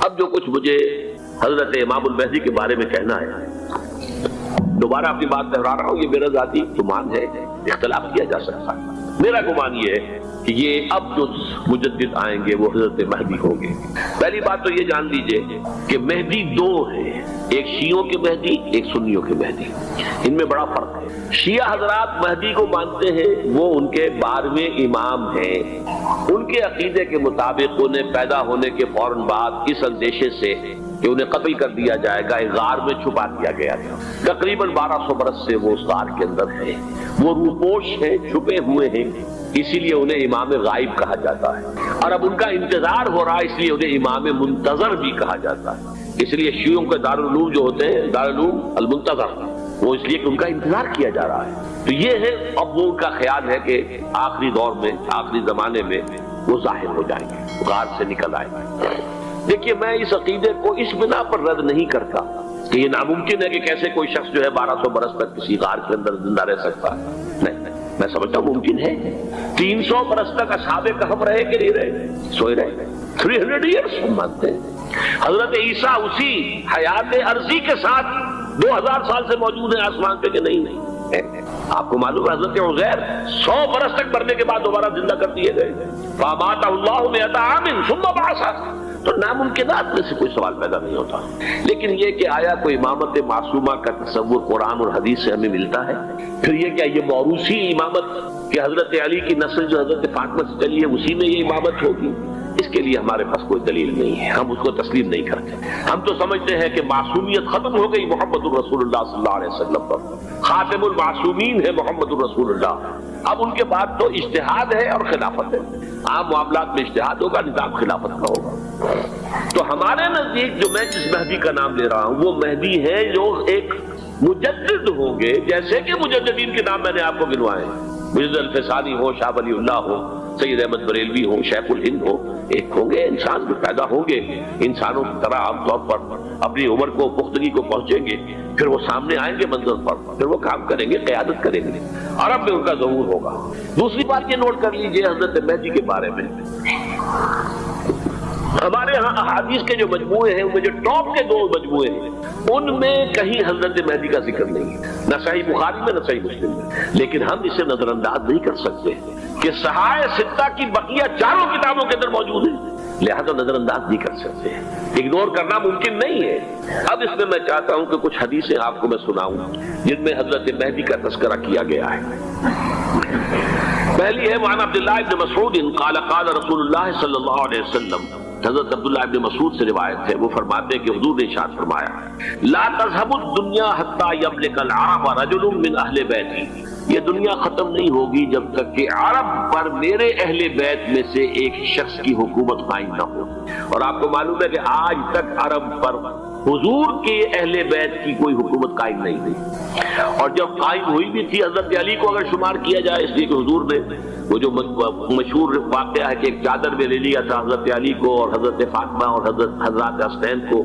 اب جو کچھ مجھے حضرت امام المہدی کے بارے میں کہنا ہے، دوبارہ اپنی بات دہرا رہا ہوں، یہ میرا ذاتی گمان ہے، اختلاف کیا جا سکتا ہے۔ میرا گمان یہ ہے کہ یہ اب جو مجدد آئیں گے وہ حضرت مہدی ہوں گے۔ پہلی بات تو یہ جان لیجئے کہ مہدی دو ہیں، ایک شیعوں کے مہدی، ایک سنیوں کے مہدی، ان میں بڑا فرق ہے۔ شیعہ حضرات مہدی کو مانتے ہیں، وہ ان کے 12ویں امام ہیں۔ ان کے عقیدے کے مطابق انہیں پیدا ہونے کے فوراً بعد اس اندیشے سے کہ انہیں قتل کر دیا جائے گا ایک غار میں چھپا دیا گیا تھا۔ تقریباً 1200 برس سے وہ اس غار کے اندر ہیں، وہ روپوش ہیں، چھپے ہوئے ہیں، اسی لیے انہیں امام غائب کہا جاتا ہے، اور اب ان کا انتظار ہو رہا ہے، اس لیے انہیں امام منتظر بھی کہا جاتا ہے۔ اس لیے شیعوں کے دارالعلوم جو ہوتے ہیں دارالعلوم المنتظر، وہ اس لیے کہ ان کا انتظار کیا جا رہا ہے۔ تو یہ ہے، اب وہ ان کا خیال ہے کہ آخری دور میں، آخری زمانے میں وہ ظاہر ہو جائیں گے، غار سے نکل آئیں گے۔ دیکھیے، میں اس عقیدے کو اس بنا پر رد نہیں کرتا کہ یہ ناممکن ہے کہ کیسے کوئی شخص جو ہے 1200 برس تک کسی غار کے اندر زندہ رہ سکتا ہے۔ نہیں، میں سمجھتا ہوں ممکن ہے۔ 300 برس تک اصحاب کہف رہے کہ نہیں رہے؟ سوئے رہے۔ 300 ایئرس ہم مانتے ہیں۔ حضرت عیسیٰ اسی حیات عرضی کے ساتھ 2000 سال سے موجود ہیں آسمان پہ کہ نہیں؟ آپ کو معلوم ہے حضرت عزیر 100 برس تک مرنے کے بعد دوبارہ زندہ کر دیے گئے۔ فَأَمَاتَهُ اللَّهُ مِئَةَ عَامٍ ثُمَّ بَعَثَهُ۔ تو ناممکنات میں سے کوئی سوال پیدا نہیں ہوتا، لیکن یہ کہ آیا کوئی امامت معصومہ کا تصور قرآن اور حدیث سے ہمیں ملتا ہے؟ پھر یہ کیا یہ موروثی امامت کہ حضرت علی کی نسل جو حضرت فاطمہ سے چلی ہے اسی میں یہ امامت ہوگی؟ اس کے لیے ہمارے پاس کوئی دلیل نہیں ہے، ہم اس کو تسلیم نہیں کرتے۔ ہم تو سمجھتے ہیں کہ معصومیت ختم ہو گئی محمد الرسول اللہ صلی اللہ علیہ وسلم پر، خاتم المعصومین ہے محمد الرسول اللہ۔ اب ان کے بعد تو اجتہاد ہے اور خلافت ہے، عام معاملات میں اجتہاد ہوگا، نظام خلافت کا ہوگا۔ تو ہمارے نزدیک جو میں جس مہدی کا نام لے رہا ہوں وہ مہدی ہے جو ایک مجدد ہوں گے، جیسے کہ مجددین کے نام میں نے آپ کو گنوائے، مجدد الفسانی ہو، شاہ ولی اللہ ہو، سید احمد بریلوی ہو، شیخ الہند ہو، ایک ہوں گے انسان جو پیدا ہوں گے انسانوں کی طرح عام طور پر اپنی عمر کو پختگی کو پہنچیں گے، پھر وہ سامنے آئیں گے منظر پر، پھر وہ کام کریں گے، قیادت کریں گے، عرب میں ان کا ظہور ہوگا۔ دوسری بات یہ نوٹ کر لیجئے حضرت مہدی کے بارے میں، ہمارے ہاں احادیث کے جو مجموعے ہیں ان میں جو ٹاپ کے 2 مجموعے ہیں ان میں کہیں حضرت مہدی کا ذکر نہیں ہے، نہ صحیح بخاری میں نہ صحیح مسلم میں، لیکن ہم اسے نظر انداز نہیں کر سکتے کہ صحائح ستہ کی بقیہ 4 کتابوں کے اندر موجود ہے، لہذا نظر انداز نہیں کر سکتے، اگنور کرنا ممکن نہیں ہے۔ اب اس میں میں چاہتا ہوں کہ کچھ حدیثیں آپ کو میں سناؤں جن میں حضرت مہدی کا تذکرہ کیا گیا ہے۔ پہلی ہے وعن عبداللہ ابن مسعود قال قال رسول اللہ صلی اللہ علیہ وسلم، حضرت عبداللہ ابن مسعود سے روایت ہے، وہ فرماتے ہیں کہ حضور نے ارشاد فرمایا لا تذهب الدنيا حتى يملك العرب رجل من اہل بیتی، یہ دنیا ختم نہیں ہوگی جب تک کہ عرب پر میرے اہل بیت میں سے ایک شخص کی حکومت قائم نہ ہو۔ اور آپ کو معلوم ہے کہ آج تک عرب پر حضور کے اہل بیت کی کوئی حکومت قائم نہیں ہوئی، اور جب قائم ہوئی بھی تھی حضرت علی کو اگر شمار کیا جائے، اس لیے کہ حضور نے وہ جو مشہور واقعہ ہے کہ ایک چادر میں لے لیا تھا حضرت علی کو اور حضرت فاطمہ اور حضرت حسین کو،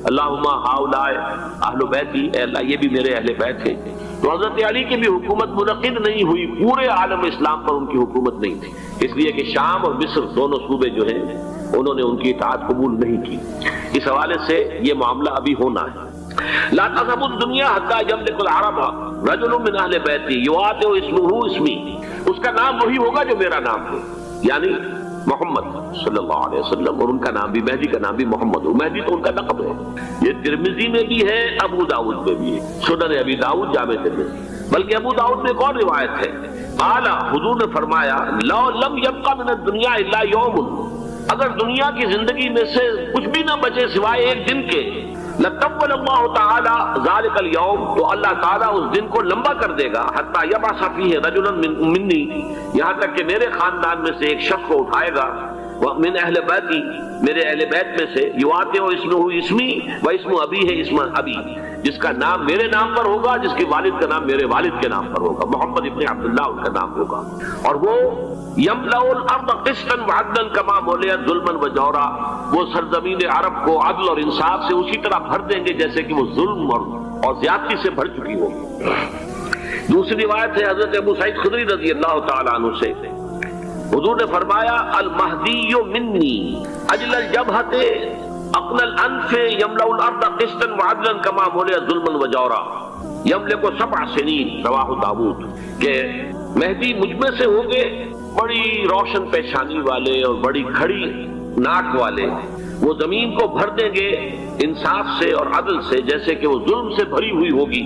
اللہم ہؤلاء اہل بیتی، اے اللہ یہ بھی میرے اہل بیت ہیں۔ تو حضرت علی کی بھی حکومت منعقد نہیں ہوئی، پورے عالم اسلام پر ان کی حکومت نہیں تھی، اس لیے کہ شام اور مصر دونوں صوبے جو ہیں انہوں نے ان کی اطاعت قبول نہیں کی۔ اس حوالے سے یہ معاملہ ابھی ہونا ہے۔ لا تذهب الدنيا حتى يملك العرب رجل من اہل بیتی یواطئ اسمہ اسمی، اس کا نام وہی ہوگا جو میرا نام ہے، یعنی محمد صلی اللہ علیہ وسلم، اور ان کا نام بھی مہدی کا نام بھی محمد ہو، مہدی تو ان کا لقب ہے۔ یہ ترمذی میں بھی ہے، ابو داؤد میں بھی ہے، سنن ابی داؤد جامع ترمذی، بلکہ ابو داؤد میں ایک اور روایت ہے، قال حضور نے فرمایا لو لم يبق من الدنيا الا يوم، اگر دنیا کی زندگی میں سے کچھ بھی نہ بچے سوائے ایک دن کے، لطول اللہ تعالی ذلک اليوم، تو اللہ تعالیٰ اس دن کو لمبا کر دے گا، حتی یبعث فیہ رجلا منی، یہاں تک کہ میرے خاندان میں سے ایک شخص کو اٹھائے گا، من اہل بیتی، میرے اہل بیت میں سے، یواطئ اسمہ اسمی و اسم ابی ہے اسم ابی، جس کا نام میرے نام پر ہوگا، جس کے والد کا نام میرے والد کے نام پر ہوگا، محمد ابن عبداللہ ان کا نام ہوگا، اور وہ یملأ الارض قسطا وعدلا کما ملئت ظلما وجورا، وہ سرزمین عرب کو عدل اور انصاف سے اسی طرح بھر دیں گے جیسے کہ وہ ظلم اور زیادتی سے بھر چکی ہوگی۔ دوسری روایت ہے حضرت ابو سعید خدری رضی اللہ تعالی عنہ سے، حضور نے فرمایا المہدی منی اجل الجبہۃ اقنل انف یملأ الارض قسطا وعدلا کما ملئت ظلما وجورا یملک 7 سنین رواہ داؤد، کہ مہدی مجھ میں سے ہوں گے بڑی روشن پیشانی والے اور بڑی کھڑی ناک والے، وہ زمین کو بھر دیں گے انصاف سے اور عدل سے جیسے کہ وہ ظلم سے بھری ہوئی ہوگی،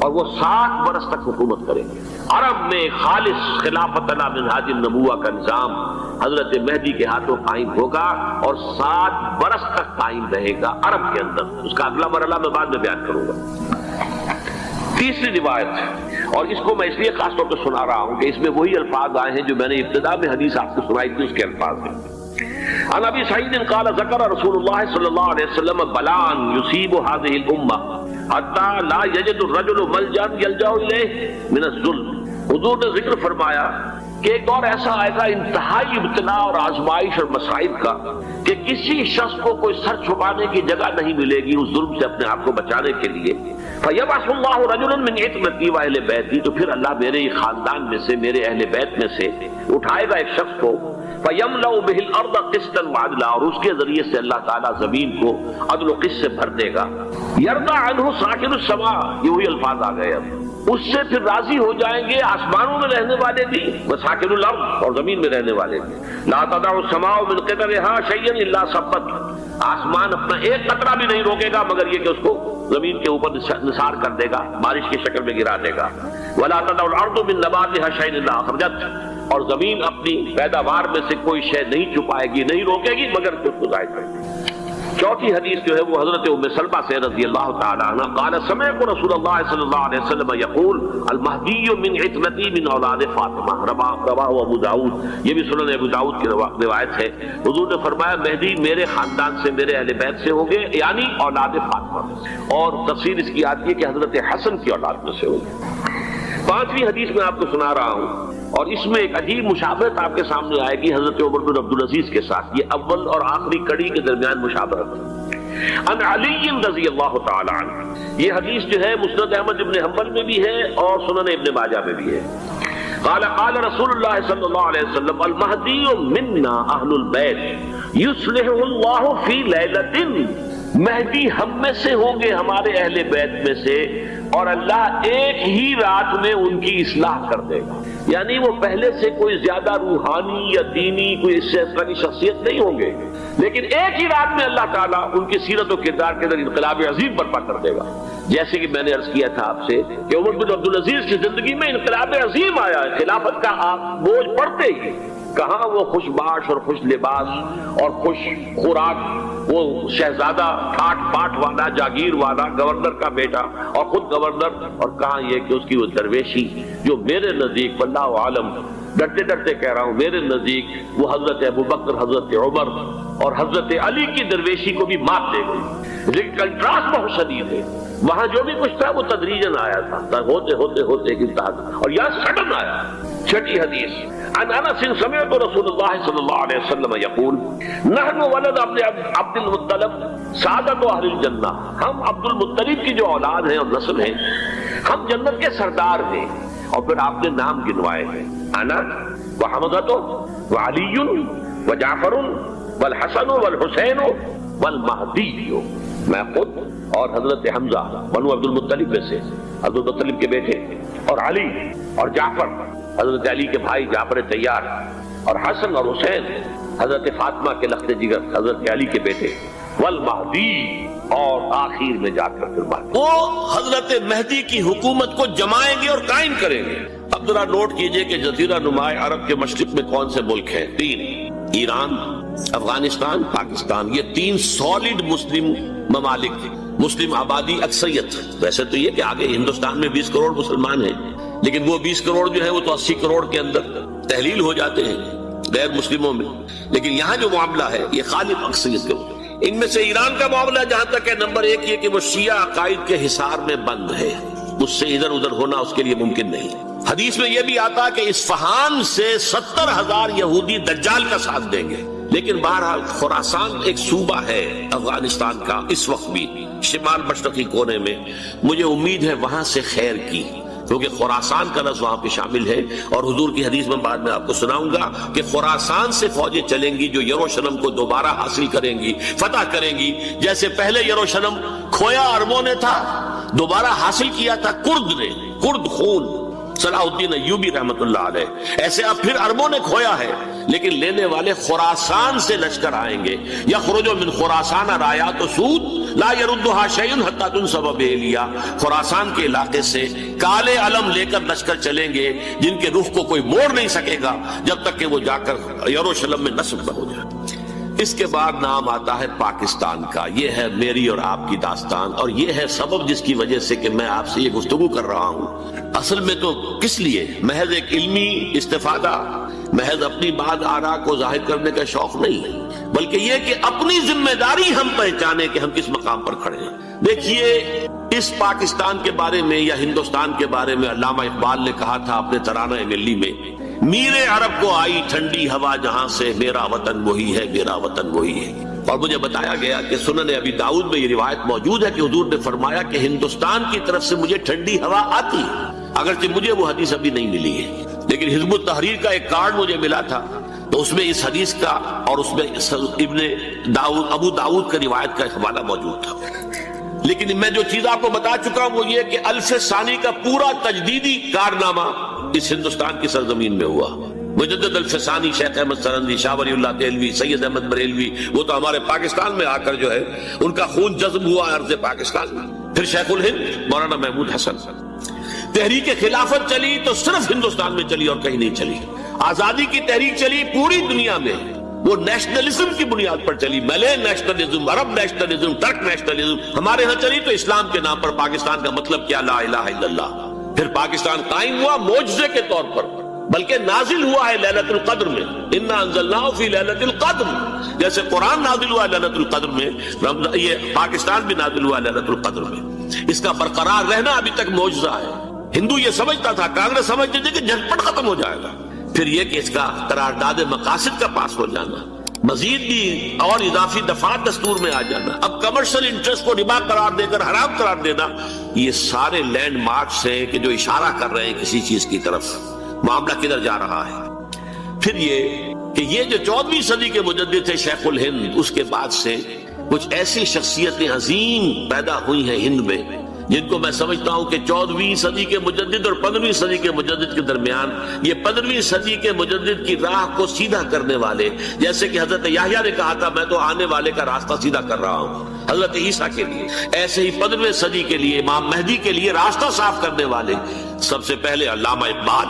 اور وہ 7 برس تک حکومت کریں گے۔ عرب میں خالص خلافت علی منہاج النبوہ کا نظام حضرت مہدی کے ہاتھوں قائم ہوگا اور 7 برس تک قائم رہے گا عرب کے اندر۔ اس کا اگلا مرحلہ میں بعد میں بیان کروں گا۔ تیسری روایت، اور اس کو میں اس لیے خاص طور پہ سنا رہا ہوں کہ اس میں وہی الفاظ آئے ہیں جو میں نے ابتدا میں حدیث آپ کو سنائی تھی، اس کے الفاظ ہیں۔ عن ابی سعید قال ذکر رسول اللہ صلی اللہ علیہ وسلم بلاء یصیب هذه الامہ حتی لا یجد الرجل ملجا یلجا الیہ من الظلم۔ حضور نے ذکر فرمایا کہ ایک دور ایسا آئے گا انتہائی ابتلا اور آزمائش اور مصائب کا کہ کسی شخص کو کوئی سر چھپانے کی جگہ نہیں ملے گی اس ظلم سے اپنے آپ کو بچانے کے لیے۔ فَيَبْعَثُ اللَّهُ رَجُلًا مِنْ عِتْرَتِي وَأَهْلِ بَيْتِي، تو پھر اللہ میرے خاندان میں سے، میرے اہل بیت میں سے اٹھائے گا ایک شخص کو، فَيَمْلَأُ بِهِ الْأَرْضَ قِسْطًا وَعَدْلًا، اور اس کے ذریعے سے اللہ تعالیٰ زمین کو عدل و قسط سے بھر دے گا۔ يَرْضَى عَنْهُ سَاكِنُ السَّمَاءِ، یہ وہی الفاظ آ گئے اب، اس سے پھر راضی ہو جائیں گے آسمانوں میں رہنے والے بھی، وَسَاكِنُ الْأَرْضِ، اور زمین میں رہنے والے بھی۔ لَا تَدَعُ السَّمَاءُ مِنْ قِطَرِهَا شَيْئًا إِلَّا صَبَّتْهُ، آسمان اپنا ایک قطرہ بھی نہیں روکے گا مگر یہ کہ اس کو زمین کے اوپر نثار کر دے گا، بارش کی شکل میں گرا دے گا۔ وَلَا تَدَعُ الْأَرْضُ مِنْ نَبَاتِهَا شَيْئًا إِلَّا أَخْرَجَتْهُ، اور زمین اپنی پیداوار میں سے کوئی شے نہیں چھپائے گی، نہیں روکے گی مگر کچھ کو ظاہر کرے گی۔ چوتھی حدیث جو ہے وہ حضرت ام سلمہ سے رضی اللہ تعالی عنہ قال سمعت رسول اللہ صلی اللہ علیہ وسلم یقول المہدی من عترتی من اولاد فاطمہ، رواہ ابو داؤد، یہ بھی سنن ابو داؤد کی روایت ہے۔ حضور نے فرمایا مہدی میرے خاندان سے، میرے اہل بیت سے ہوں گے، یعنی اولاد فاطمہ میں سے، اور تفسیر اس کی آتی ہے کہ حضرت حسن کی اولاد میں سے ہوں گے۔ پانچویں حدیث میں آپ کو سنا رہا ہوں، اور اس میں ایک عجیب مشابہت آپ کے سامنے آئے گی حضرت عمر بن عبدالعزیز کے ساتھ، یہ اول اور آخری کڑی کے درمیان مشابہت۔ عن علی رضی اللہ تعالی عنہ، یہ حدیث جو ہے مسند احمد ابن حنبل میں بھی ہے اور سنن ابن ماجہ میں بھی ہے۔ قال قال رسول اللہ صلی اللہ علیہ وسلم المہدی منا اہل البیت یصلح اللہ فی لیلۃ، مہدی ہم میں سے ہوں گے، ہمارے اہل بیت میں سے، اور اللہ ایک ہی رات میں ان کی اصلاح کر دے گا، یعنی وہ پہلے سے کوئی زیادہ روحانی یا دینی کوئی اس طرح کی شخصیت نہیں ہوں گے، لیکن ایک ہی رات میں اللہ تعالیٰ ان کی سیرت و کردار کے اندر انقلاب عظیم برپا کر دے گا۔ جیسے کہ میں نے عرض کیا تھا آپ سے کہ عمر بن عبدالعزیز کی زندگی میں انقلاب عظیم آیا ہے، خلافت کا بوجھ پڑتے ہی کہاں وہ خوش باش اور خوش لباس اور خوش خوراک، وہ شہزادہ ٹھاٹ پاٹ والا، جاگیر والا، گورنر کا بیٹا اور خود گورنر، اور کہاں یہ کہ اس کی وہ درویشی جو میرے نزدیک واللہ عالم، ڈرتے ڈرتے کہہ رہا ہوں، میرے نزدیک وہ حضرت ابوبکر، حضرت عمر اور حضرت علی کی درویشی کو بھی مات دے گئی، لیکن کنٹراسٹ بہت شدید ہے۔ وہاں جو بھی کچھ تھا وہ تدریجاً آیا تھا، ہوتے ہوتے ہوتے ایک انتہا، اور یہاں سڈن آیا۔ چھٹی حدیث عن انس سمعت رسول اللہ صلی اللہ علیہ وسلم یقول نحن ولد عبد المطلب سعادت اہل الجنہ، ہم عبد المطلب کی جو اولاد ہیں اور نسل ہیں، ہم جنت کے سردار ہیں۔ اور پھر آپ نے نام گنوائے ہیں، انا وحمزۃ وعلی وجعفر والحسن والحسین والمہدی، میں خود اور حضرت حمزہ بنو عبد المطلب میں سے، عبد المطلب کے بیٹے، اور علی اور جعفر حضرت علی کے بھائی جعفر طیار، اور حسن اور حسین حضرت فاطمہ کے لخت جگر حضرت علی کے بیٹے، والمہدی، اور آخر میں جا کر پھر وہ حضرت مہدی کی حکومت کو جمائیں گے اور قائم کریں گے۔ اب ذرا نوٹ کیجئے کہ جزیرہ نما عرب کے مشرق میں کون سے ملک ہیں؟ 3، ایران، افغانستان، پاکستان، یہ 3 سالڈ مسلم ممالک تھے، مسلم آبادی اکثریت۔ ویسے تو یہ کہ آگے ہندوستان میں 20 کروڑ مسلمان ہیں، لیکن وہ 20 کروڑ جو ہے وہ تو 80 کروڑ کے اندر تحلیل ہو جاتے ہیں غیر مسلموں میں، لیکن یہاں جو معاملہ ہے یہ خالص اکثریت کے ہوتے ہیں۔ ان میں سے ایران کا معاملہ جہاں تک ہے، نمبر 1 یہ کہ وہ شیعہ عقائد کے حصار میں بند ہے، اس سے ادھر ادھر ہونا اس کے لیے ممکن نہیں۔ حدیث میں یہ بھی آتا کہ اصفہان سے 70,000 یہودی دجال کا ساتھ دیں گے، لیکن بہرحال خراسان ایک صوبہ ہے افغانستان کا اس وقت بھی شمال مشرقی کونے میں، مجھے امید ہے وہاں سے خیر کی، کیونکہ خراسان کا لفظ وہاں پہ شامل ہے، اور حضور کی حدیث میں بعد میں آپ کو سناؤں گا کہ خراسان سے فوجیں چلیں گی جو یروشلم کو دوبارہ حاصل کریں گی، فتح کریں گی، جیسے پہلے یروشلم کھویا عربوں نے تھا، دوبارہ حاصل کیا تھا کرد نے، کرد خون صلاح الدین ایوبی رحمت اللہ علیہ، ایسے اب پھر عربوں نے کھویا ہے، لیکن لینے والے خراسان سے لشکر آئیں گے۔ یخرج من خراسان رایات و سود لا یردها شیء حتی تنصب بإیلیا، خراسان کے علاقے سے کالے علم لے کر لشکر چلیں گے جن کے رخ کو کوئی موڑ نہیں سکے گا جب تک کہ وہ جا کر یروشلم میں نصب نہ ہو جائے۔ اس کے بعد نام آتا ہے پاکستان کا۔ یہ ہے میری اور آپ کی داستان، اور یہ ہے سبب جس کی وجہ سے کہ میں آپ سے یہ گفتگو کر رہا ہوں۔ اصل میں تو کس لیے؟ محض ایک علمی استفادہ، محض اپنی بات آراء کو ظاہر کرنے کا شوق نہیں ہے، بلکہ یہ کہ اپنی ذمہ داری ہم پہچانے کہ ہم کس مقام پر کھڑے ہیں۔ دیکھیے، اس پاکستان کے بارے میں یا ہندوستان کے بارے میں علامہ اقبال نے کہا تھا اپنے ترانہ ملی میں، میرے عرب کو آئی ٹھنڈی ہوا جہاں سے، میرا وطن وہی ہے، میرا وطن وہی ہے۔ اور مجھے بتایا گیا کہ سنن ابی داؤد میں یہ روایت موجود ہے کہ حضور نے فرمایا کہ ہندوستان کی طرف سے مجھے ٹھنڈی ہوا آتی ہے، اگرچہ مجھے وہ حدیث ابھی نہیں ملی ہے، لیکن حزب التحریر کا ایک کارڈ مجھے ملا تھا، تو اس میں اس حدیث کا اور اس میں ابو داؤد کا روایت کا حوالہ موجود تھا۔ لیکن میں جو چیز آپ کو بتا چکا ہوں وہ یہ کہ الف ثانی کا پورا تجدیدی کارنامہ اس ہندوستان کی سرزمین میں ہوا۔ مجدد الف ثانی شیخ احمد سرندی، شاہ ولی اللہ دہلوی، سید احمد بریلوی، وہ تو ہمارے پاکستان میں آ کر جو ہے ان کا خون جذب ہوا ارض پاکستان میں۔ پھر شیخ الہند مولانا محمود حسن۔ تحریک خلافت چلی تو صرف ہندوستان میں چلی اور کہیں نہیں چلی۔ آزادی کی تحریک چلی پوری دنیا میں، وہ نیشنلزم کی بنیاد پر چلی، ملے نیشنلزم، عرب نیشنلزم، ترک نیشنلزم۔ ہمارے ہاں چلی تو اسلام کے نام پر، پاکستان کا مطلب کیا؟ لا الہ الا اللہ۔ پھر پاکستان قائم ہوا معجزے کے طور پر، بلکہ نازل ہوا ہے لیلۃ القدر میں، انا انزلناہ فی لیلۃ القدر، جیسے قرآن نازل ہوا ہے لیلۃ القدر میں، یہ پاکستان بھی نازل ہوا ہے لیلۃ القدر میں۔ اس کا برقرار رہنا ابھی تک معجزہ ہے۔ ہندو یہ سمجھتا تھا، کانگریس سمجھتی تھی کہ جھٹپٹ ختم ہو جائے گا۔ پھر یہ کہ اس کا قرارداد مقاصد کا پاس ہو جانا، مزید بھی اور اضافی دفعات دستور میں آ جانا، اب کمرشل انٹرسٹ کو ربا قرار دے کر حرام قرار دینا، یہ سارے لینڈ مارکس ہیں کہ جو اشارہ کر رہے ہیں کسی چیز کی طرف، معاملہ کدھر جا رہا ہے۔ پھر یہ کہ یہ جو 14ویں صدی کے مجدد تھے شیخ الہند، اس کے بعد سے کچھ ایسی شخصیتیں عظیم پیدا ہوئی ہیں ہند میں، جن کو میں سمجھتا ہوں کہ 14ویں صدی کے مجدد اور 15ویں صدی کے مجدد کے درمیان، یہ 15ویں صدی کے مجدد کی راہ کو سیدھا کرنے والے، جیسے کہ حضرت یحییٰ نے کہا تھا میں تو آنے والے کا راستہ سیدھا کر رہا ہوں حضرت عیسیٰ کے لیے، ایسے ہی 15ویں صدی کے لیے امام مہدی کے لیے راستہ صاف کرنے والے سب سے پہلے علامہ اقبال،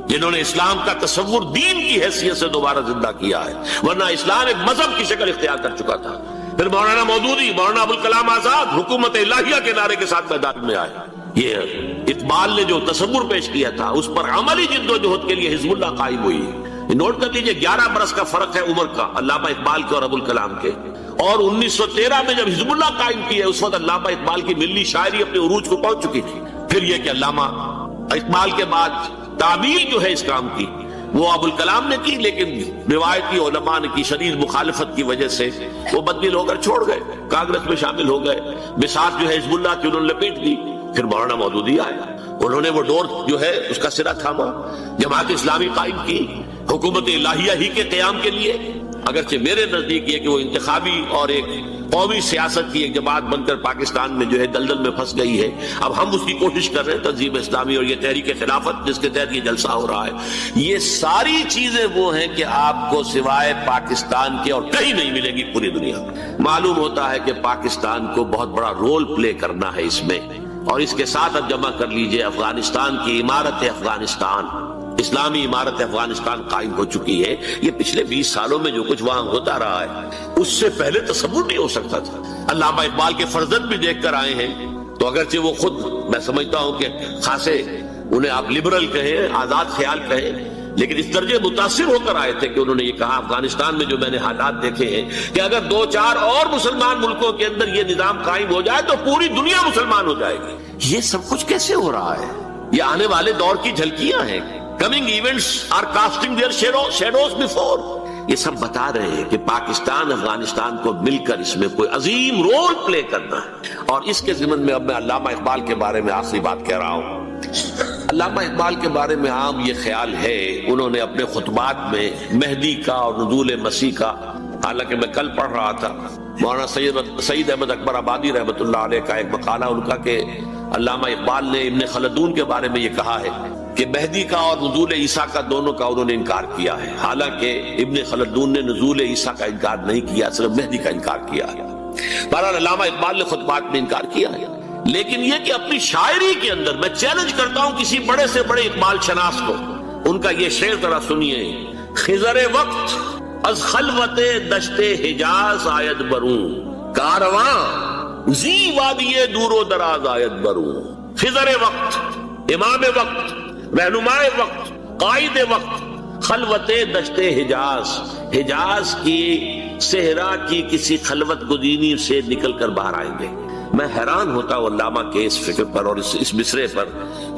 جنہوں نے اسلام کا تصور دین کی حیثیت سے دوبارہ زندہ کیا ہے، ورنہ اسلام ایک مذہب کی شکل اختیار کر چکا تھا۔ پھر مولانا مودودی، مولانا ابوالکلام آزاد حکومت الہیہ کے نعرے کے ساتھ میدان میں آئے۔ یہ اقبال نے جو تصور پیش کیا تھا اس پر عملی جد و جہد کے لیے حزب اللہ قائم ہوئی ہے۔ نوٹ کر لیجئے 11 برس کا فرق ہے عمر کا علامہ اقبال کے اور ابوالکلام کے، اور 1913 میں جب حزب اللہ قائم کی ہے اس وقت علامہ اقبال کی ملی شاعری اپنے عروج کو پہنچ چکی تھی۔ پھر یہ کہ علامہ اقبال کے بعد تعمیل جو ہے اس کام کی وہ ابوالکلام نے کی، لیکن روایتی علماء نے کی شدید مخالفت کی وجہ سے وہ بددل ہو کر چھوڑ گئے، کانگریس میں شامل ہو گئے، بساط جو ہے حزب اللہ کی انہوں نے لپیٹ دی۔ پھر مولانا مودودی آیا، انہوں نے وہ ڈور جو ہے اس کا سرا تھاما، جماعت اسلامی قائم کی حکومت الہیہ ہی کے قیام کے لیے، اگرچہ میرے نزدیک یہ کہ وہ انتخابی اور ایک قومی سیاست کی ایک جماعت بن کر پاکستان میں جو ہے دلدل میں پھنس گئی ہے۔ اب ہم اس کی کوشش کر رہے ہیں، تنظیم اسلامی اور یہ تحریک خلافت جس کے تحت یہ جلسہ ہو رہا ہے، یہ ساری چیزیں وہ ہیں کہ آپ کو سوائے پاکستان کے اور کہیں نہیں ملیں گی پوری دنیا میں۔ معلوم ہوتا ہے کہ پاکستان کو بہت بڑا رول پلے کرنا ہے اس میں، اور اس کے ساتھ اب جمع کر لیجئے افغانستان کی عمارت افغانستان، اسلامی عمارت افغانستان قائم ہو چکی ہے۔ یہ پچھلے 20 سالوں میں جو کچھ وہاں ہوتا رہا ہے اس سے پہلے تصور نہیں ہو سکتا تھا۔ علامہ اقبال کے فرزند بھی دیکھ کر آئے ہیں، تو اگرچہ وہ خود میں سمجھتا ہوں کہ خاصے انہیں آپ لبرل کہیں، آزاد خیال کہیں، لیکن اس درجے متاثر ہو کر آئے تھے کہ انہوں نے یہ کہا افغانستان میں جو میں نے حالات دیکھے ہیں کہ اگر 2-4 اور مسلمان ملکوں کے اندر یہ نظام قائم ہو جائے تو پوری دنیا مسلمان ہو جائے گی۔ یہ سب کچھ کیسے ہو رہا ہے؟ یہ آنے والے دور کی جھلکیاں ہیں۔ Coming events are casting their shadows before. یہ سب بتا رہے ہیں کہ پاکستان افغانستان کو مل کر اس میں کوئی عظیم رول پلے کرنا ہے، اور اس کے ضمن میں اب میں علامہ اقبال کے بارے میں آخری بات کہہ رہا ہوں۔ علامہ اقبال کے بارے میں عام یہ خیال ہے، انہوں نے اپنے خطبات میں مہدی کا اور نزول مسیح کا، حالانکہ میں کل پڑھ رہا تھا مولانا سعید احمد اکبر آبادی رحمۃ اللہ علیہ کا ایک مقالہ ان کا کہ علامہ اقبال نے ابن خلدون کے بارے میں یہ کہا ہے کہ مہدی کا اور نزول عیسیٰ کا دونوں کا انہوں نے انکار کیا ہے، حالانکہ ابن خلدون نے نزول عیسیٰ کا انکار نہیں کیا، صرف مہدی کا انکار کیا ہے۔ بہرحال علامہ اقبال نے خطبات میں انکار کیا ہے، لیکن یہ کہ اپنی شاعری کے اندر میں چیلنج کرتا ہوں کسی بڑے سے بڑے اقبال شناس کو، ان کا یہ شعر ذرا سنیے: خضر وقت از خلوت دشت حجاز آید بروں، کارواں زی وادی دور و دراز آید بروں۔ خضر وقت، امام وقت، رہنمائے وقت، قائد وقت، خلوت دشت حجاز، حجاز کی صحرا کی کسی خلوت گزینی سے نکل کر باہر آئیں گے۔ میں حیران ہوتا ہوں علامہ کے اس فکر پر اور اس مصرے پر۔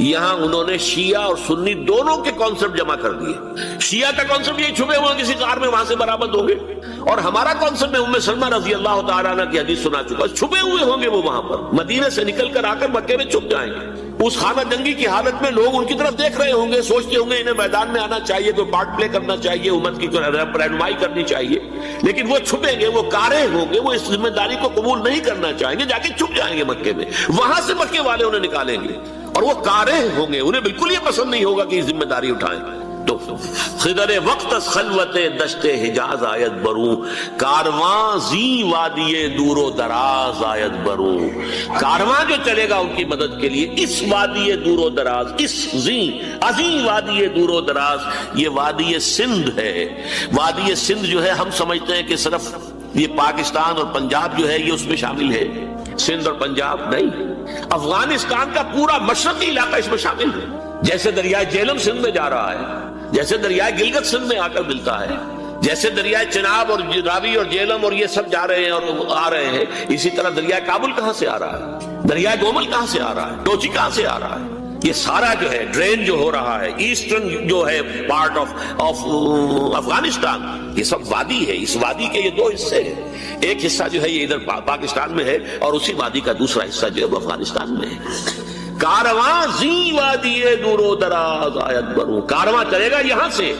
یہاں انہوں نے شیعہ اور سنی دونوں کے کانسیپٹ جمع کر دیے۔ شیعہ کا کانسیپٹ یہ چھپے ہوئے کسی غار میں وہاں سے برآمد ہوں گے، اور ہمارا کانسیپٹ میں ام سلمہ رضی اللہ تعالیٰ عنہ کی حدیث سنا چکا، چھپے ہوئے ہوں گے وہ وہاں پر، مدینے سے نکل کر آ کر مکے میں چھپ جائیں گے۔ اس خانہ جنگی کی حالت میں لوگ ان کی طرف دیکھ رہے ہوں گے، سوچتے ہوں گے انہیں میدان میں آنا چاہیے، کوئی پارٹ پلے کرنا چاہیے، امت کی رہنمائی کرنی چاہیے، لیکن وہ چھپیں گے، وہ کارے ہوں گے، وہ اس ذمہ داری کو قبول نہیں کرنا چاہیں گے، جا کے چھپ جائیں گے مکے میں، وہاں سے مکے والے انہیں نکالیں گے، اور وہ کارے ہوں گے، انہیں بالکل یہ پسند نہیں ہوگا کہ یہ ذمہ داری اٹھائیں۔ تو خضر وقت از خلوت دشت حجاز آیت بروں، کارواں زی وادی دور و دراز آیت بروں۔ کارواں جو چلے گا ان کی مدد کے لیے اس وادی دور و دراز، اس عظیم وادی دور و دراز، یہ وادی سندھ ہے۔ وادی سندھ جو ہے ہم سمجھتے ہیں کہ صرف یہ پاکستان اور پنجاب جو ہے یہ اس میں شامل ہے، سندھ اور پنجاب نہیں، افغانستان کا پورا مشرقی علاقہ اس میں شامل ہے۔ جیسے دریائے جہلم سندھ میں جا رہا ہے، جیسے دریائے گلگت سندھ میں آ کر ملتا ہے، جیسے دریائے چناب اور راوی اور جہلم اور یہ سب جا رہے ہیں اور آ رہے ہیں، اسی طرح دریائے کابل کہاں سے آ رہا ہے، دریائے گومل کہاں سے آ رہا ہے، ٹوچی کہاں سے آ رہا ہے، یہ سارا جو ہے ڈرین جو ہو رہا ہے، ایسٹرن جو ہے پارٹ آف افغانستان، یہ سب وادی ہے۔ اس وادی کے یہ دو حصے ہیں، ایک حصہ جو ہے یہ ادھر پاکستان میں ہے، اور اسی وادی کا دوسرا حصہ جو ہے وہ افغانستان میں ہے۔ کارواں زی وادی دور و دراز آیت بروں، کارواں چلے گا یہاں سے،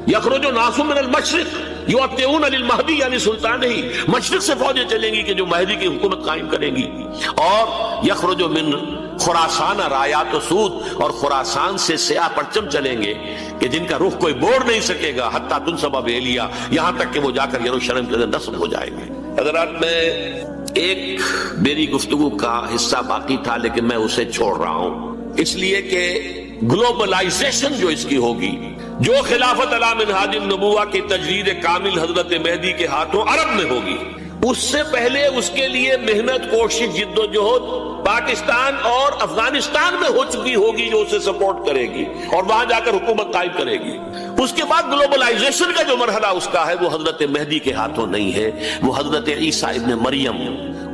یخرج الناس من المشرق یؤتون للمہدی یعنی سلطان ہی، مشرق سے فوجیں چلیں گی کہ جو مہدی کی حکومت قائم کریں گی، اور یخرج من خراسان رایات و سود، اور خراسان سے سیاہ پرچم چلیں گے کہ جن کا رخ کوئی موڑ نہیں سکے گا، حتیٰ تنصب بیلیہ، یہاں تک کہ وہ جا کر یروشلم کے اندر نصب ہو جائیں گے۔ حضرات، میں ایک میری گفتگو کا حصہ باقی تھا لیکن میں اسے چھوڑ رہا ہوں، اس لیے کہ گلوبلائزیشن جو اس کی ہوگی، جو خلافت علی منہاج النبوہ کی تجدید کامل حضرت مہدی کے ہاتھوں عرب میں ہوگی، اس سے پہلے اس کے لیے محنت، کوشش، جد و جہد پاکستان اور افغانستان میں ہو چکی ہوگی جو اسے سپورٹ کرے گی اور وہاں جا کر حکومت قائم کرے گی۔ اس کے بعد گلوبلائزیشن کا جو مرحلہ اس کا ہے وہ حضرت مہدی کے ہاتھوں نہیں ہے، وہ حضرت عیسیٰ ابن مریم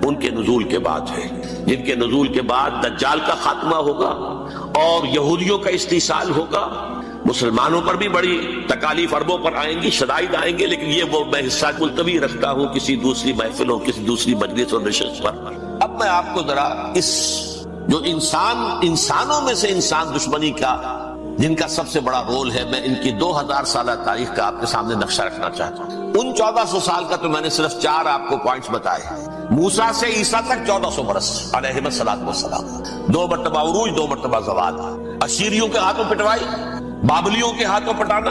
ان کے نزول کے بعد ہے، جن کے نزول کے بعد دجال کا خاتمہ ہوگا اور یہودیوں کا استحصال ہوگا۔ مسلمانوں پر بھی بڑی تکالیف عربوں پر آئیں گی، شدائد آئیں گے، لیکن یہ وہ میں حصہ ملتوی رکھتا ہوں کسی دوسری محفل اور کسی دوسری مجلس اور نشست پر۔ اب میں آپ کو ذرا اس جو انسانوں میں سے انسان دشمنی کا جن کا سب سے بڑا رول ہے، میں ان کی 2000 سالہ تاریخ کا آپ کے سامنے نقشہ رکھنا چاہتا ہوں۔ ان 1400 سال کا تو میں نے صرف 4 آپ کو پوائنٹس بتائے۔ موسیٰ سے عیسیٰ تک 1400 برس علیہ السلام، 2 مرتبہ عروج، 2 مرتبہ زوال، اشیریوں کے ہاتھوں پٹوائی، بابلیوں کے ہاتھوں پٹانا،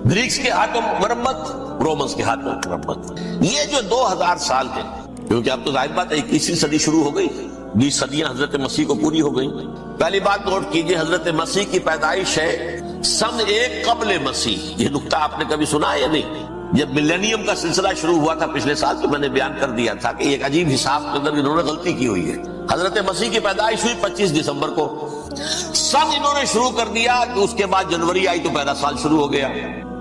گریکس کے ہاتھوں مرمت، رومنس کے ہاتھوں مرمت۔ یہ جو 2000 سال ہیں، کیونکہ اب تو ظاہر بات ہے 21ویں صدی شروع ہو گئی، 20 صدیاں حضرت مسیح کو پوری ہو گئی۔ پہلی بات نوٹ کیجئے، حضرت مسیح کی پیدائش ہے سن 1 قبل مسیح۔ یہ نقطہ آپ نے کبھی سنا ہے یا نہیں؟ جب ملینیم کا سلسلہ شروع ہوا تھا پچھلے سال تو میں نے بیان کر دیا تھا کہ ایک عجیب حساب کے اندر انہوں نے غلطی کی ہوئی ہے۔ حضرت مسیح کی پیدائش ہوئی 25 دسمبر کو، سن انہوں نے شروع کر دیا کہ اس کے بعد جنوری آئی تو پہلا سال شروع ہو گیا۔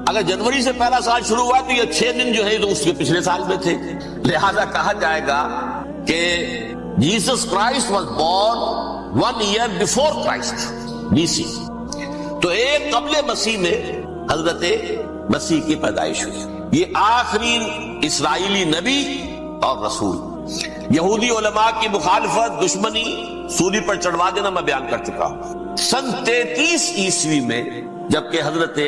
اگر جنوری سے پہلا سال شروع ہوا تو یہ 6 دن جو ہے تو اس کے پچھلے سال میں تھے، لہذا کہا جائے گا کہ Jesus Christ was born 1 year before Christ BC۔ تو 1 قبل مسیح میں حضرت مسیح کی پیدائش ہوئی۔ یہ آخری اسرائیلی نبی اور رسول۔ یہودی علماء کی مخالفت، دشمنی، سولی پر چڑھوا دینا میں بیان کر چکا ہوں۔ سن 33 عیسوی میں، جبکہ حضرت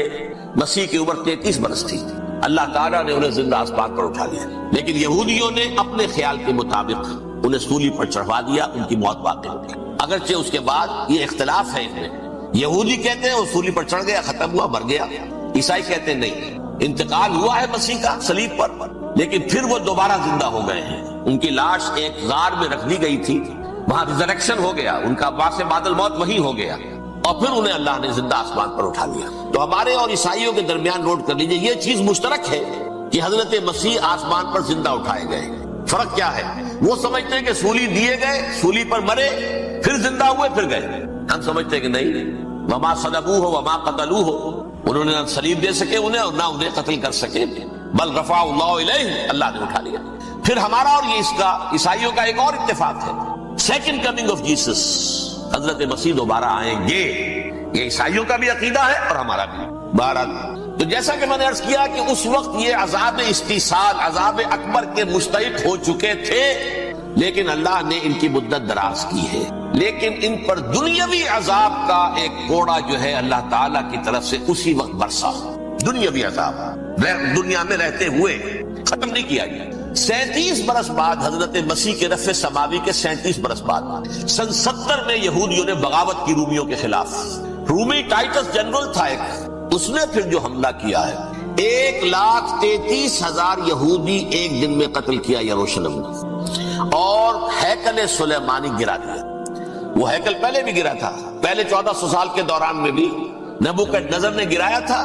مسیح کی عمر 33 برس تھی، اللہ تعالیٰ نے انہیں زندہ آسمان پر اٹھا لیا، لیکن یہودیوں نے اپنے خیال کے مطابق انہیں سولی پر چڑھوا دیا، ان کی موت واقع ہو گئی۔ اگرچہ اس کے بعد یہ اختلاف ہے ان میں، یہودی کہتے ہیں وہ سولی پر چڑھ گیا، ختم ہوا، مر گیا، عیسائی کہتے ہیں نہیں، انتقال ہوا ہے مسیح کا صلیب پر، لیکن پھر وہ دوبارہ زندہ ہو گئے ہیں۔ ان کی لاش ایک غار میں رکھ دی گئی تھی، وہاں ریزریکشن ہو گیا، ان کا باعث بعد الموت وہی ہو گیا، اور پھر انہیں اللہ نے زندہ آسمان پر اٹھا لیا۔ تو ہمارے اور عیسائیوں کے درمیان نوٹ کر لیجئے، یہ چیز مشترک ہے کہ حضرت مسیح آسمان پر زندہ اٹھائے گئے۔ فرق کیا ہے؟ وہ سمجھتے ہیں کہ سولی دیے گئے، سولی پر مرے، پھر زندہ ہوئے، پھر گئے۔ ہم سمجھتے ہیں کہ نہیں، وما صلبوہ وما قتلوہ، انہوں نے نہ صلیب دے سکے انہیں اور نہ انہیں قتل کر سکے، بل رفع اللہ الیہ، اللہ نے اٹھا لیا۔ پھر ہمارا اور یہ اس کا عیسائیوں کا ایک اور اتفاق ہے، سیکنڈ کمنگ آف جیسس، حضرت مسیح دوبارہ آئیں گے، یہ عیسائیوں کا بھی عقیدہ ہے اور ہمارا بھی۔ بہرحال تو جیسا کہ میں نے عرض کیا کہ اس وقت یہ عذاب استیصال، عذاب اکبر کے مستحق ہو چکے تھے، لیکن اللہ نے ان کی مدت دراز کی ہے، لیکن ان پر دنیاوی عذاب کا ایک کوڑا جو ہے اللہ تعالیٰ کی طرف سے اسی وقت برسا، دنیاوی عذاب دنیا میں رہتے ہوئے ختم نہیں کیا گیا۔ 37 برس بعد حضرت مسیح کے رفع سماوی کے 37 برس بعد سن 70 میں یہودیوں نے بغاوت کی رومیوں کے خلاف، رومی ٹائٹس جنرل تھا ایک، اس نے پھر جو حملہ کیا ہے، 1,33,000 یہودی ایک دن میں قتل کیا یروشلم میں، اور ہیکل سلیمانی گرا دیا۔ وہ ہیکل پہلے بھی گرا تھا، پہلے 1400 سال کے دوران میں بھی نبوکدنضر نے گرایا تھا،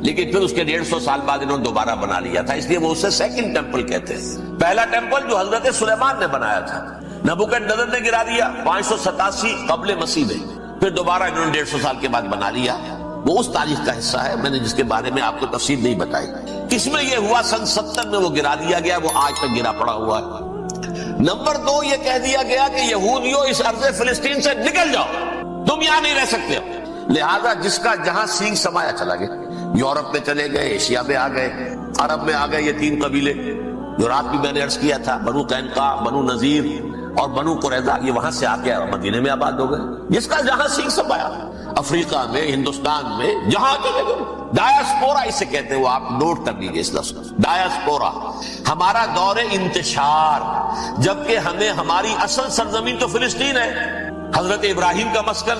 لیکن پھر اس کے 150 سال بعد انہوں نے دوبارہ بنا لیا تھا، اس لیے وہ اسے سیکنڈ ٹیمپل کہتے ہیں۔ پہلا ٹیمپل جو حضرت سلیمان نے بنایا تھا، نبوکدنضر نے گرا دیا 587 قبل مسیح میں، پھر دوبارہ انہوں نے 150 سال کے بعد بنا لیا۔ وہ اس تاریخ کا حصہ ہے، میں نے جس کے بارے میں آپ کو تفصیل نہیں بتائی۔ کس میں یہ ہوا؟ سن 70 میں وہ گرا دیا گیا، وہ آج تک گرا پڑا ہوا ہے۔ نمبر 2، یہ کہہ دیا گیا کہ یہودیوں اس ارض فلسطین سے نکل جاؤ، تم یہاں نہیں رہ سکتے ہو۔ لہذا جس کا جہاں سینگ سمایا چلا گیا، یورپ میں چلے گئے، ایشیا میں آ گئے، عرب میں آ گئے، یہ 3 قبیلے جو رات بھی میں نے عرض کیا تھا، بنو قینقاع، بنو نذیر اور بنو قریظہ، یہ وہاں سے آ کے مدینے میں آباد ہو گئے، جس کا جہاں سینگ سمایا، افریقہ میں، ہندوستان میں، جہاں چلے گئے۔ ڈایاسپورا اسے کہتے ہیں، وہ آپ نوٹ کر لیجیے اس لفظ کو، ڈایاسپورا، ہمارا دور انتشار، جبکہ ہمیں ہماری اصل سرزمین تو فلسطین ہے، حضرت ابراہیم کا مسکن،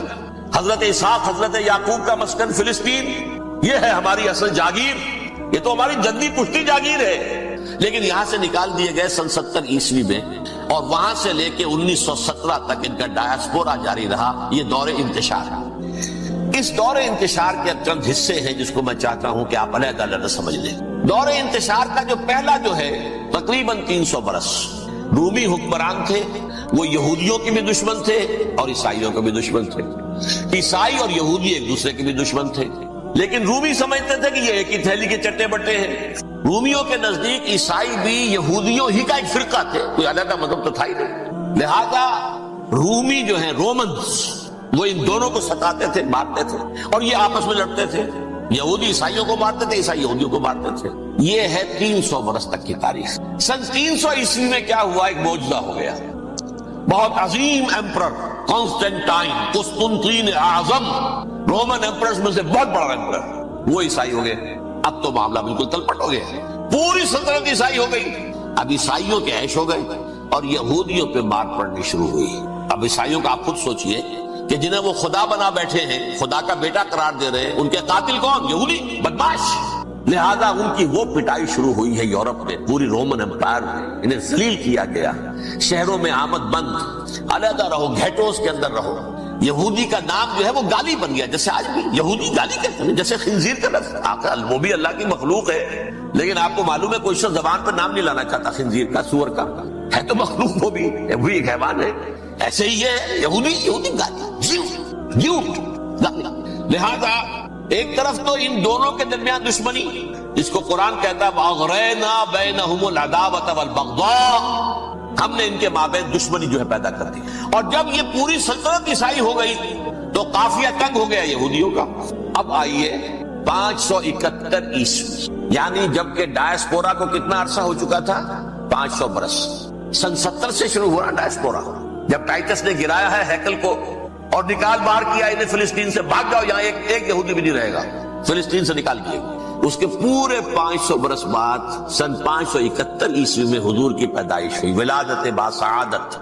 حضرت اسحاق، حضرت یعقوب کا مسکن فلسطین، یہ ہے ہماری اصل جاگیر، یہ تو ہماری جدی پشتی جاگیر ہے، لیکن یہاں سے نکال دیے گئے سن 70 عیسوی میں، اور وہاں سے لے کے 1917 تک ان کا ڈایاسپورا جاری رہا۔ یہ دور انتشار ہے۔ اس دور انتشار کے چند حصے ہیں جس کو میں چاہتا ہوں کہ آپ علیحدہ علیحدہ سمجھ لیں۔ دور انتشار کا جو پہلا جو ہے تقریباً 300 برس، رومی حکمران تھے، وہ یہودیوں کے بھی دشمن تھے اور عیسائیوں کے بھی دشمن تھے، عیسائی اور یہودی ایک دوسرے کے بھی دشمن تھے، لیکن رومی سمجھتے تھے کہ یہ ایک ہی تھیلی کے چٹے بٹے ہیں۔ رومیوں کے نزدیک عیسائی بھی یہودیوں ہی کا ایک فرقہ تھے، کوئی علیحدہ مذہب تو تھا ہی نہیں، لہذا رومی جو ہیں رومنز، وہ ان دونوں کو ستاتے تھے، مارتے تھے، اور یہ آپس میں لڑتے تھے، یہودی عیسائیوں کو مارتے تھے، عیسائی یہودیوں کو مارتے تھے۔ یہ ہے 300 برس تک کی تاریخ۔ سن 300 عیسوی میں کیا ہوا؟ ایک معجزہ ہو گیا، بہت عظیم ایمپرر کانسٹینٹائن، قسطنطین اعظم، رومن ایمپررز میں سے بہت بڑا ایمپرر، وہ عیسائی ہو گئے۔ اب تو معاملہ بالکل تلپٹ ہو گیا، پوری سلطنت عیسائی ہو گئی۔ اب عیسائیوں کے عیش ہو گئے اور یہودیوں پہ مار پڑنی شروع ہوئی۔ اب عیسائیوں کا آپ خود سوچئے کہ جنہیں وہ خدا بنا بیٹھے ہیں، خدا کا بیٹا قرار دے رہے ہیں، ان کے قاتل کون؟ یہودی، بدماش۔ لہذا ان کی وہ پٹائی شروع ہوئی ہے یورپ میں، پوری رومن امپائر میں انہیں ذلیل کیا گیا، شہروں میں آمد بند، علیحدہ رہو، گھیٹوز کے اندر رہو۔ یہودی کا نام جو ہے وہ گالی بن گیا، جیسے آج بھی یہودی گالی کہتے ہیں، جیسے خنزیر کا لفظ، وہ بھی اللہ کی مخلوق ہے، لیکن آپ کو معلوم ہے کوئی شخص زبان پر نام نہیں لانا چاہتا خنزیر کا، سور کا، ہے تو مخلوق، وہ بھی ایک حیوان ہے، ایسے ہی ہے یہودی گالی، لہذا ایک طرف تو ان دونوں کے درمیان دشمنی، جس کو قرآن کہتا ہے وَأَغْرَيْنَا بَيْنَهُمُ الْعَدَاوَةَ وَالْبَغْضَاءَ، ہم نے ان کے مابین دشمنی جو ہے پیدا کر دی۔ اور جب یہ پوری سلطنت عیسائی ہو گئی تو قافیہ تنگ ہو گیا یہودیوں کا۔ اب آئیے 571 عیسوی، یعنی جبکہ ڈایاسپورا کو کتنا عرصہ ہو چکا تھا؟ 500 برس۔ سن 70 سے شروع ہوا ڈایاسپورا، جب ٹائٹس نے گرایا ہے ہیکل کو اور نکال باہر کیا انہیں فلسطین سے، بھاگ جاؤ یہاں ایک یہودی بھی نہیں رہے گا، فلسطین سے نکال دیے۔ اس کے پورے 500 برس بعد سن 571 عیسوی میں حضور کی پیدائش ہوئی، ولادت باسعادت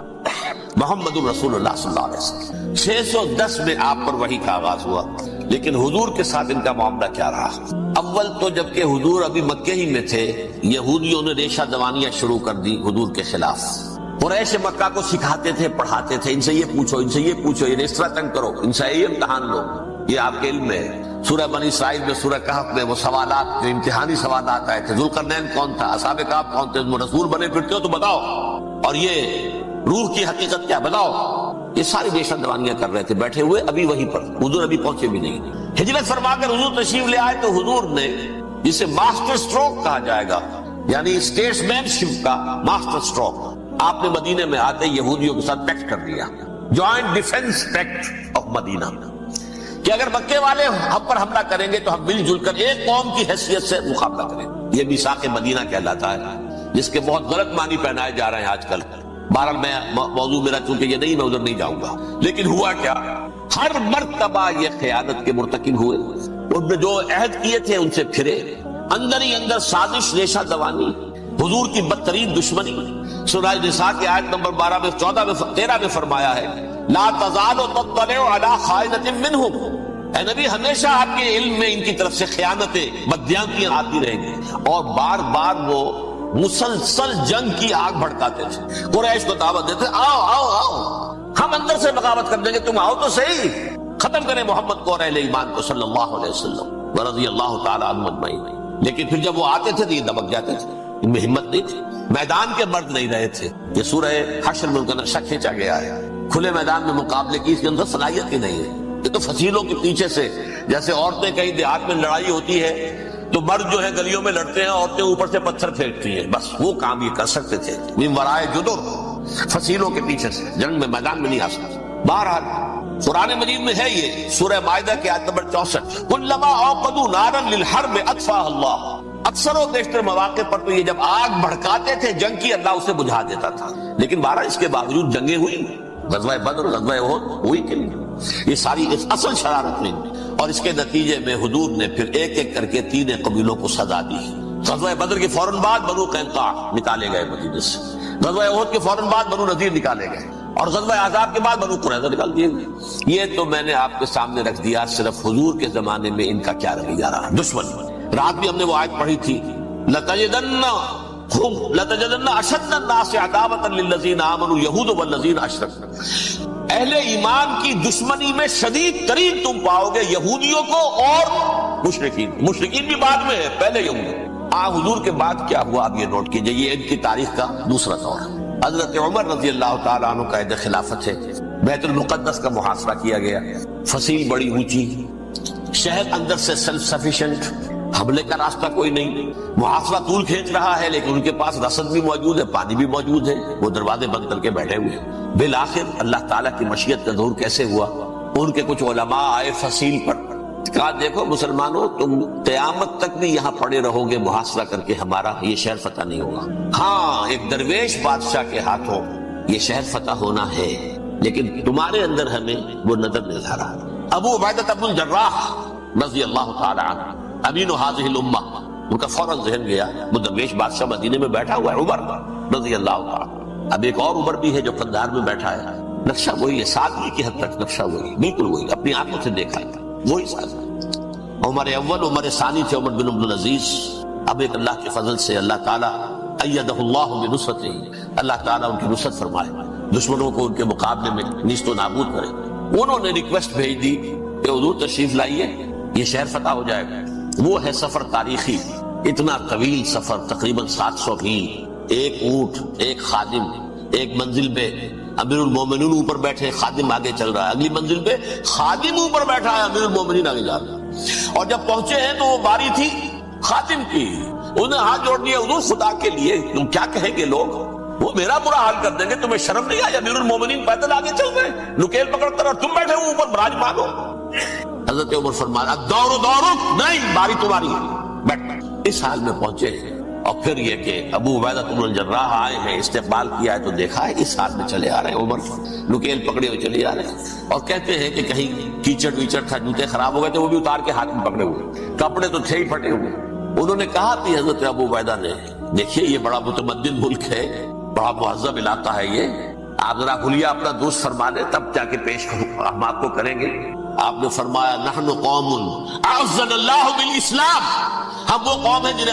محمد رسول اللہ صلی اللہ علیہ وسلم۔ 610 میں آپ پر وحی کا آغاز ہوا، لیکن حضور کے ساتھ ان کا معاملہ کیا رہا؟ اول تو جبکہ حضور ابھی مکے ہی میں تھے، یہودیوں نے ریشہ دوانیاں شروع کر دی حضور کے خلاف۔ قریش مکہ کو سکھاتے تھے، پڑھاتے تھے، ان سے یہ پوچھو، ان سے یہ پوچھو، یہ اس طرح تنگ کرو، ان سے یہ امتحان لو، یہ آپ کے علم میں ہے۔ سورہ بنی اسرائیل میں، سورہ کہف میں وہ سوالات، جو امتحانی سوالات آئے تھے، ذوالقرنین کون تھا، اصحاب کہف کون تھے، تم رسول بنے پھرتے ہو تو بتاؤ، اور یہ روح کی حقیقت کیا بتاؤ۔ یہ ساری ریشہ دوانیاں کر رہے تھے بیٹھے ہوئے ابھی وہیں پر، حضور ابھی پہنچے بھی نہیں۔ ہجرت فرما کر حضور تشریف لے آئے تو حضور نے جسے ماسٹر سٹروک کہا جائے گا، یعنی اسٹیٹس مین شپ کا ماسٹر سٹروک، آپ نے مدینے میں آتے یہودیوں کے ساتھ پیکٹ کر دیا، جوائنٹ ڈیفنس پیکٹ آف مدینہ، کہ اگر مکے والے ہم پر حملہ کریں گے تو ہم مل جل کر ایک قوم کی حیثیت سے مقابلہ کریں گے۔ یہ میثاق مدینہ کہلاتا ہے، جس کے بہت غلط معنی پہنائے جا رہے ہیں آج کل۔ بہرحال میں موضوع میرا چونکہ یہ نہیں، میں ادھر نہیں جاؤں گا، لیکن ہوا کیا، ہر مرتبہ یہ خیانت کے مرتکب ہوئے، ان نے جو عہد کیے تھے ان سے پھرے، اندر ہی اندر سازش، ریشہ دوانی، حضور کی بدترین دشمنی۔ سورہ نساء کی آیت نمبر 12 میں، 14 میں، 13 میں فرمایا ہے، لا تزال تطلع علی خائنۃ منہم، اے نبی ہمیشہ آپ کے علم میں ان کی طرف سے خیانتیں، بددیانتیاں آتی رہیں گی، اور بار بار وہ مسلسل جنگ کی آگ بھڑکاتے تھے، قریش کو دعوت دیتے، آؤ آؤ آؤ، ہم اندر سے بغاوت کر دیں گے، تم آؤ تو صحیح، ختم کریں محمد کو اور اہل ایمان کو صلی اللہ علیہ وسلم ورضی اللہ تعالی عنہم اجمعین۔ لیکن پھر جب وہ آتے تھے تو یہ دبک جاتے تھے، ان میں ہمت نہیں تھی، میدان کے مرد نہیں رہے تھے۔ یہ سورہ حشر میں ان کا نقشہ کھینچا گیا ہے، کھلے میدان میں مقابلے کی اس کے اندر صلاحیت ہی نہیں ہے۔ یہ تو فصیلوں کے پیچھے سے، جیسے عورتیں کہیں دیہات میں لڑائی ہوتی ہے تو مرد جو ہے گلیوں میں لڑتے ہیں، عورتیں اوپر سے پتھر پھینکتی ہیں، بس وہ کام یہ کر سکتے تھے، من ورائے جدر، فصیلوں کے پیچھے سے، جنگ میں میدان میں نہیں آ سکتے۔ بہرحال قرآن مجید میں ہے یہ، سورہ مائدہ کی آیت نمبر 64، کلما اوقدوا نارا للحرب اطفاها اللہ، اکثر و بیشتر مواقع پر تو یہ جب آگ بھڑکاتے تھے جنگ کی، اللہ اسے بجھا دیتا تھا۔ لیکن بہرحال اس کے باوجود جنگیں ہوئی، غزوہ بدر، غزوہ احد ہوئی کہ نہیں، یہ ساری اصل شرارت ہوئی، اور اس کے نتیجے میں حضور نے پھر ایک ایک کر کے 3 قبیلوں کو سزا دی۔ غزوہ بدر کے فوراً بعد بنو قینقاع نکالے گئے مدینے سے، غزوہ احد کے فوراً بعد بنو نذیر نکالے گئے، اور غزوہ احزاب کے بعد بنو قریظہ نکال دیے گئے۔ یہ تو میں نے آپ کے سامنے رکھ دیا صرف حضور کے زمانے میں ان کا کیا رویہ رہا، دشمن۔ رات بھی ہم نے وہ آیت پڑھی تھی، لَتَجِدَنَّ أَشَدَّ النَّاسِ عَدَاوَةً لِلَّذِينَ آمَنُوا الْيَهُودُ وَالَّذِينَ أَشْرَكُوا، اہل ایمان کی دشمنی میں شدید ترین تم پاؤ گے یہودیوں کو اور مشرکین بھی بعد میں ہے، پہلے یہود۔ حضور کے بعد کیا ہوا اب یہ نوٹ کیجئے، یہ ان کی تاریخ کا دوسرا دور ہے۔ حضرت عمر رضی اللہ تعالیٰ عنہ کا عہد خلافت ہے، بیت المقدس کا محاصرہ کیا گیا، فصیل بڑی اونچی، شہر اندر سے سیلف سفیشینٹ، حملے کا راستہ کوئی نہیں، محاصرہ طول کھینچ رہا ہے، لیکن ان کے پاس رسد بھی موجود ہے، پانی بھی موجود ہے، وہ دروازے بند کر کے بیٹھے ہوئے۔ بالآخر اللہ تعالیٰ کی مشیت کا ظہور کیسے ہوا، ان کے کچھ علماء آئے فصیل پر، کہا دیکھو مسلمانوں، تم قیامت تک بھی یہاں پڑے رہو گے محاصرہ کر کے، ہمارا یہ شہر فتح نہیں ہوگا۔ ہاں ایک درویش بادشاہ کے ہاتھوں یہ شہر فتح ہونا ہے، لیکن تمہارے اندر ہمیں وہ نظر نہیں آ رہا۔ ابو عبیدہ بن الجراح رضی اللہ تعالی عنہ، امین هذه الامہ، ان کا فوراً ذہن گیا، وہ درویش بادشاہ مدینے میں بیٹھا ہوا ہے، عمر رضی اللہ تعالی۔ اب ایک اور عمر بھی ہے جو قندھار میں بیٹھا ہے، نقشہ وہی ہے، سادگی کی حد تک نقشہ وہی، بالکل وہی، اپنی آنکھوں سے دیکھا ہے وہی سادگی۔ عمر اول، عمر ثانی تھے عمر بن عبد العزیز۔ اب ایک اللہ کے فضل سے اللہ تعالیٰ ایدہ اللہ بنصرتہ، اللہ تعالیٰ ان کی نصرت فرمائے، دشمنوں کو ان کے مقابلے میں نیست و نابود کرے۔ انہوں نے ریکویسٹ بھیج دی کہ حضور تشریف لائیے، یہ شہر فتح ہو جائے گا۔ وہ ہے سفر تاریخی، اتنا طویل سفر، تقریباً 700 میل، ایک اونٹ، ایک خادم، ایک منزل پہ امیر المومنین اوپر بیٹھے، خادم آگے چل رہا ہے، اگلی منزل پہ خادم اوپر بیٹھا ہے، امیر المومنین آگے جا رہا ہے۔ اور جب پہنچے ہیں تو وہ باری تھی خادم کی، انہیں ہاتھ جوڑ دیا، حضور خدا کے لیے تم کیا کہیں گے لوگ، وہ میرا برا حال کر دیں گے، تمہیں شرم نہیں آئی، امیر المومنین پیدل آگے چل رہے ہیں نکیل پکڑ کر، اور تم بیٹھے ہو اوپر براجمان ہو۔ حضرت عمر فرمایا دورو دورو، نہیں باری تمہاری، بیٹھ۔ اس حال میں پہنچے اور پھر یہ کہ ابو عبیدہ بن الجراح آئے ہیں، استقبال کیا ہے تو دیکھا ہے اس حال میں چلے آ رہے ہیں، عمر نکیل پکڑے ہوئے چلے آ رہے ہیں، اور کہتے ہیں کہ کہیں کیچڑ ویچڑ تھا، جوتے خراب ہو گئے تھے وہ بھی اتار کے ہاتھ میں پکڑے ہوئے، کپڑے تو تھے ہی پھٹے ہوئے۔ انہوں نے کہا کہ حضرت ابو عبیدہ نے، دیکھیے یہ بڑا متمدن ملک ہے، بڑا مہذب علاقہ ہے یہ، آپ ذرا حلیہ اپنا دوست فرما دیں تب جا کے پیش ہم آپ کو کریں گے۔ آپ نے فرمایا نحن قوم اعزنا اللہ بالاسلام، ہم وہ قوم ہیں جنہیں